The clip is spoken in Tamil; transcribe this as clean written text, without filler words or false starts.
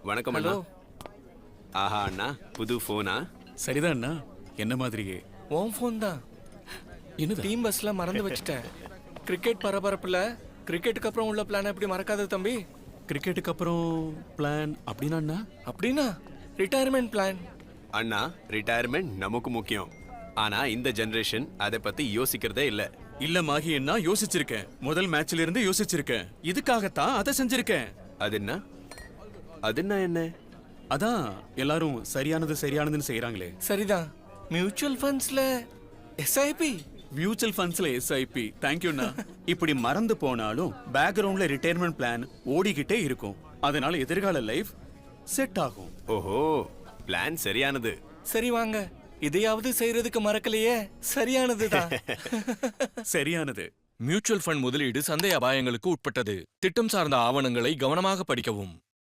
வணக்கம் அண்ணா. ஆஹா அண்ணா, புது போனா? சரிதான் அண்ணா, என்ன மாதிரியே. உன் ஃபோன் தான். என்னது? டீம் பஸ்ல மறந்து வச்சுட்டேன். கிரிக்கெட் பரபரப்புல கிரிக்கெட்டுக்கு அப்புறம் உள்ள பிளான் எப்படி மறக்காத தம்பி? கிரிக்கெட்டுக்கு அப்புறம் பிளான் அப்படின்னா அண்ணா? அப்படின்னா ரிட்டையர்மெண்ட் பிளான். அண்ணா, ரிட்டையர்மெண்ட் நமக்கு முக்கியம். ஆனா இந்த ஜெனரேஷன் அதை பத்தி யோசிக்கிறதே இல்ல. இல்ல மாகி அண்ணா, யோசிச்சிருக்கேன். முதல் மேட்ச்ல இருந்து யோசிச்சிருக்கேன். இதுக்காகத்தான் அதை செஞ்சிருக்கேன். அது என்ன? அது என்ன? அதான் எல்லாரும் சரியானதுன்னு செய்யறாங்களே. சரிதான். மியூச்சுவல் ஃபண்ட்ஸ்ல எஸ்ஐபி. மியூச்சுவல் ஃபண்ட்ஸ்ல எஸ்ஐபி. தேங்க்யூண்ணா. இப்படி மறந்து போனாலும் பேக்ரவுண்ட்ல ரிட்டையர்மெண்ட் பிளான் ஓடிக்கிட்டே இருக்கும். அதனால எதிர்கால லைஃப் செட் ஆகும். ஓஹோ, பிளான் சரியானது. சரி வாங்க, இதையாவது செய்யறதுக்கு மறக்கலையே. சரியானதுதான். சரியானது. மியூச்சுவல் ஃபண்ட் முதலீடு சந்தை அபாயங்களுக்கு உட்பட்டது. திட்டம் சார்ந்த ஆவணங்களை கவனமாக படிக்கவும்.